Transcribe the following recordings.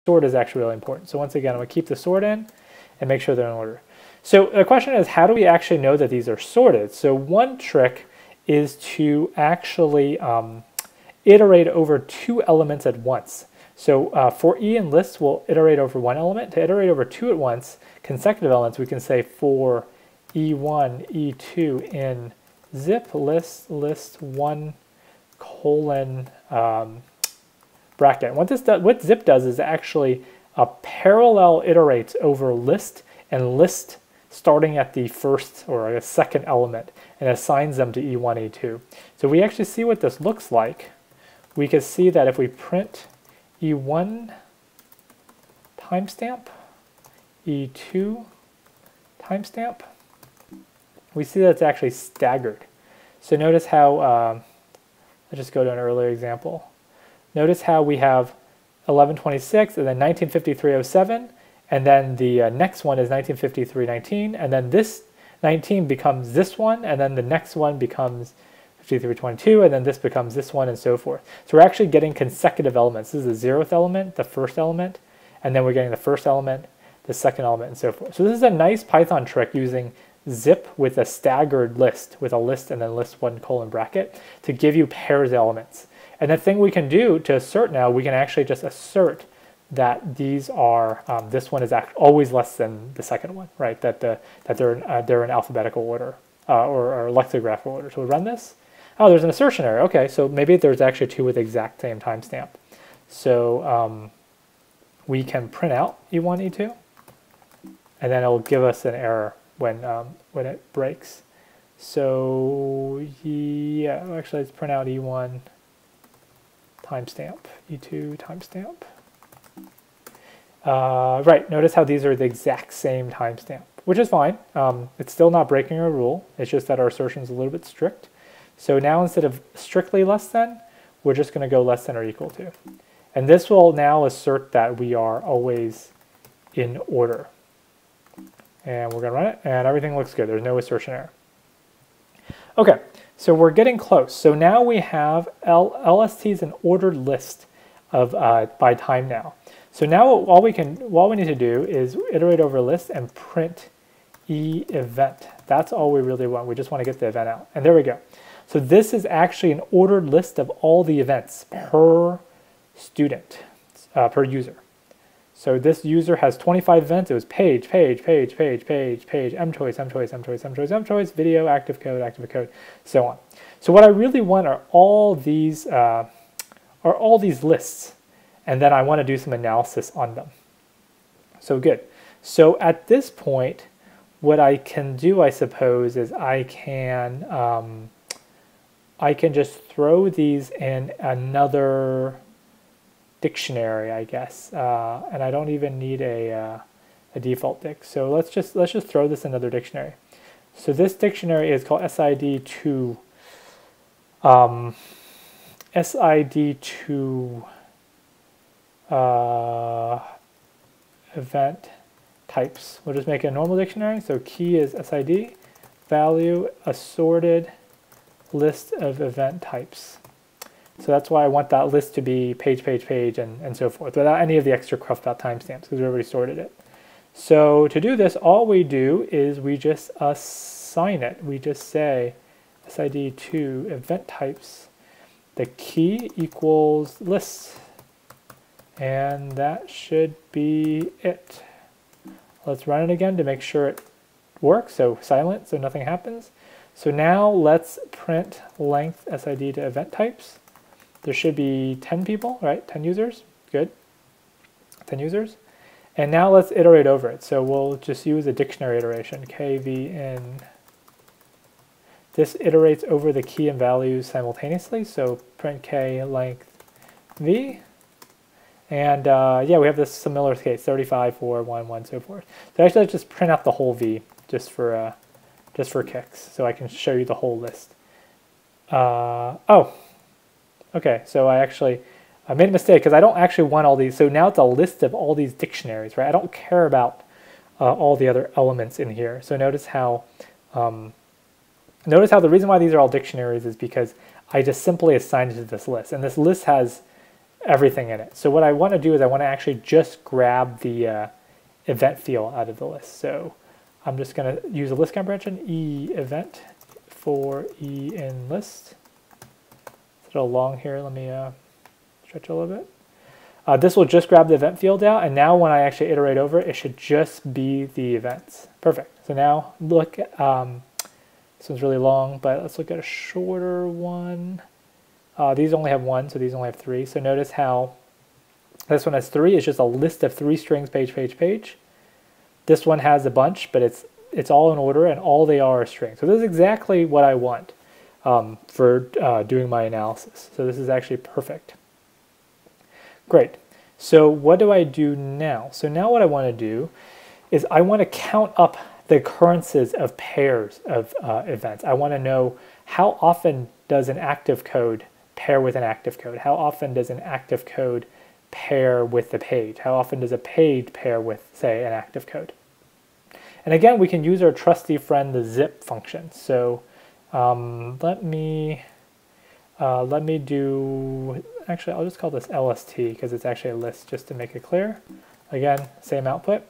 sort is actually really important. So once again, I'm going to keep the sort in and make sure they're in order. So the question is, how do we actually know that these are sorted? So one trick is to actually iterate over two elements at once. So for E in lists, we'll iterate over one element. To iterate over two at once, consecutive elements, we can say for E1, E2 in zip list 1 colon bracket. What zip does is actually parallel iterates over list and list starting at the first or a second element and assigns them to E1, E2. So we actually see what this looks like. We can see that if we print E1 timestamp, E2 timestamp, we see that it's actually staggered. So notice how, let's just go to an earlier example. Notice how we have 1126 and then 1953.07, and then the next one is 1953.19, and then this 19 becomes this one, and then the next one becomes 53.22, and then this becomes this one, and so forth. So we're actually getting consecutive elements. This is the 0th element, the first element, and then we're getting the first element, the second element, and so forth. So this is a nice Python trick using zip with a staggered list, with a list and then list 1 colon bracket to give you pairs of elements. And the thing we can do to assert now, we can actually just assert that these are, this one is always less than the second one, right? That they're in alphabetical order or lexicographical order. So we run this. Oh, there's an assertion error. Okay, so maybe there's actually two with the exact same timestamp. So we can print out E1, E2, and then it'll give us an error when it breaks. So yeah, actually let's print out E1 timestamp, E2 timestamp. Right, notice how these are the exact same timestamp, which is fine. It's still not breaking a rule. It's just that our assertion is a little bit strict. So now instead of strictly less than, we're just going to go less than or equal to. And this will now assert that we are always in order. And we're going to run it, and everything looks good. There's no assertion error. Okay, so we're getting close. So now we have LST is an ordered list of by time now. So now all we need to do is iterate over a list and print E event. That's all we really want. We just want to get the event out. And there we go. So this is actually an ordered list of all the events per student, per user. So this user has 25 events. It was page, page, page, page, page, page, mchoice, mchoice, mchoice, mchoice, mchoice, video, active code, so on. So what I really want are all these lists, and then I want to do some analysis on them. So good. So at this point, what I can do, I suppose, is I can just throw these in another dictionary, I guess, and I don't even need a default dic. So let's just throw this in another dictionary. So this dictionary is called SID2 event types. We'll just make a normal dictionary. So key is SID, value assorted list of event types. So that's why I want that list to be page, page, page, and so forth, without any of the extra cruft about timestamps, because we already sorted it. So to do this, all we do is we just assign it. We just say SID2 event types, the key equals lists, and that should be it. Let's run it again to make sure it works. So silent, so nothing happens. So now let's print length SID to event types. There should be 10 people, right? 10 users, good. 10 users. And now let's iterate over it. So we'll just use a dictionary iteration, kvn. This iterates over the key and values simultaneously. So print k length v. And yeah, we have this similar case, 35, 4, 1, 1, so forth. So actually let's just print out the whole v just for kicks, so I can show you the whole list. Oh, okay, so I made a mistake because I don't actually want all these. So now it's a list of all these dictionaries, right? I don't care about all the other elements in here. So notice how the reason why these are all dictionaries is because I just simply assigned it to this list. And this list has everything in it. So what I want to do is I want to actually just grab the event field out of the list. So I'm just going to use a list comprehension, e event for e in list. It's a little long here. Let me stretch a little bit. This will just grab the event field out, and now when I actually iterate over it, it should just be the events. Perfect. So now look, this one's really long, but let's look at a shorter one. These only have 1, so these only have 3. So notice how this one has 3. It's just a list of 3 strings, page, page, page. This one has a bunch, but it's all in order, and all they are strings. So this is exactly what I want for doing my analysis. So this is actually perfect. Great. So what do I do now? So now what I want to do is I want to count up the occurrences of pairs of events. I want to know how often does an active code pair with an active code? How often does an active code pair with the page? How often does a page pair with, say, an active code? And again, we can use our trusty friend, the zip function. So let me do, actually, I'll just call this LST because it's actually a list just to make it clear. Again, same output.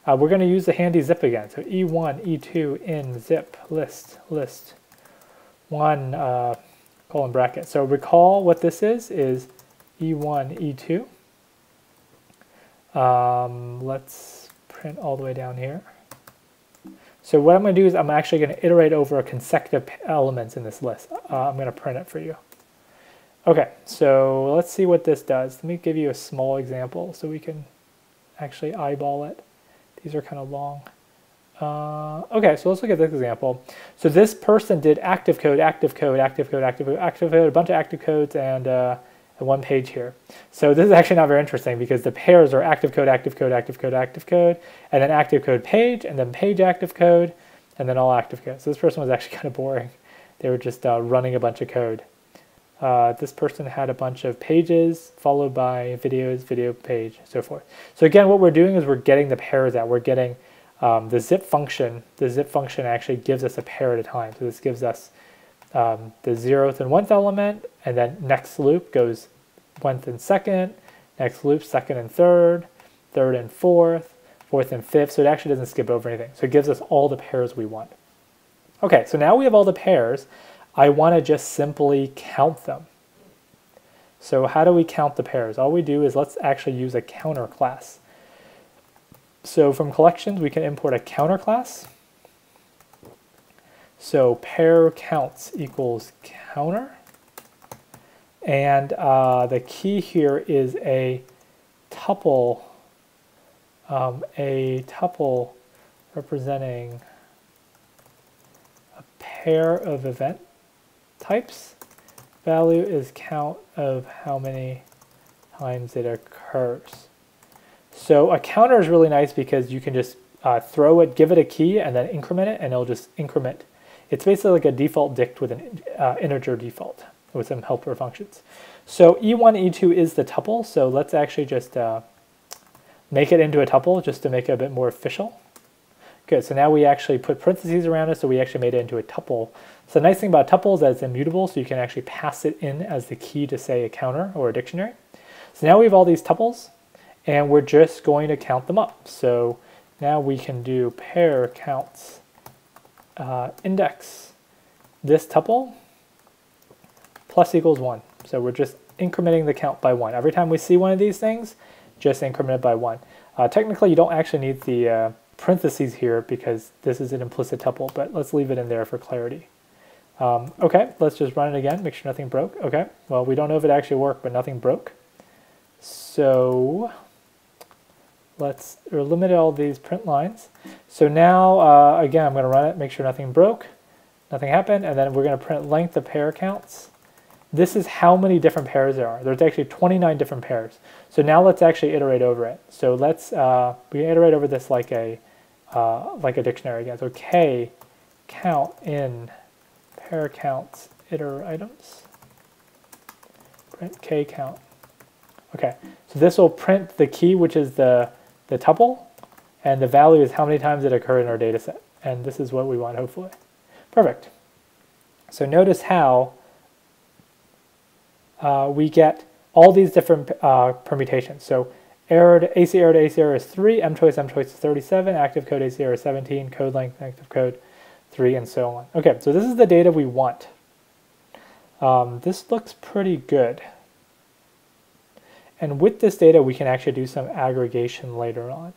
We're going to use the handy zip again. So E1, E2, in, zip, list, 1, colon bracket. So recall what this is E1, E2. Let's print all the way down here. So what I'm going to do is I'm actually going to iterate over consecutive elements in this list. I'm going to print it for you. Okay, so let's see what this does. Let me give you a small example so we can actually eyeball it. These are kind of long. Okay, so let's look at this example. So this person did active code, active code, active code, active code, active code, a bunch of active codes, and one page here. So this is actually not very interesting because the pairs are active code, active code, active code, active code, and then active code page, and then page active code, and then all active code. So this person was actually kind of boring. They were just running a bunch of code. This person had a bunch of pages followed by videos, video page, so forth. So again, what we're doing is we're getting the pairs out. We're getting the zip function. The zip function actually gives us a pair at a time. So this gives us the 0th and 1th element, and then next loop goes 1th and 2nd, next loop 2nd and 3rd, 3rd and 4th, 4th and 5th. So it actually doesn't skip over anything. So it gives us all the pairs we want. Okay, so now we have all the pairs. I want to just simply count them. So how do we count the pairs? All we do is let's actually use a counter class. So from collections, we can import a counter class. So pair counts equals counter. And the key here is a tuple representing a pair of event types. Value is count of how many times it occurs. So a counter is really nice because you can just throw it, give it a key, and then increment it, and it'll just increment. It's basically like a default dict with an integer default with some helper functions. So E1, E2 is the tuple, so let's actually just make it into a tuple just to make it a bit more official. Good, so now we actually put parentheses around it, so we actually made it into a tuple. So the nice thing about tuples is that it's immutable, so you can actually pass it in as the key to, say, a counter or a dictionary. So now we have all these tuples, and we're just going to count them up. So now we can do pair counts index this tuple plus equals 1. So we're just incrementing the count by 1. Every time we see one of these things, just increment it by 1. Technically, you don't actually need the parentheses here because this is an implicit tuple, but let's leave it in there for clarity. Okay, let's just run it again, make sure nothing broke. Okay, well, we don't know if it actually worked, but nothing broke. So let's limit all these print lines. So now, again, I'm going to run it, make sure nothing broke, nothing happened, and then we're going to print length of pair counts. This is how many different pairs there are. There's actually 29 different pairs. So now let's actually iterate over it. So let's we can iterate over this like a dictionary again. So k count in pair counts iter items. Print k count. Okay, so this will print the key, which is the tuple, and the value is how many times it occurred in our data set. And this is what we want, hopefully. Perfect. So notice how we get all these different permutations. So AC error to AC error is 3, M choice is 37, active code AC error is 17, code length, active code 3, and so on. Okay, so this is the data we want. This looks pretty good. And with this data, we can actually do some aggregation later on.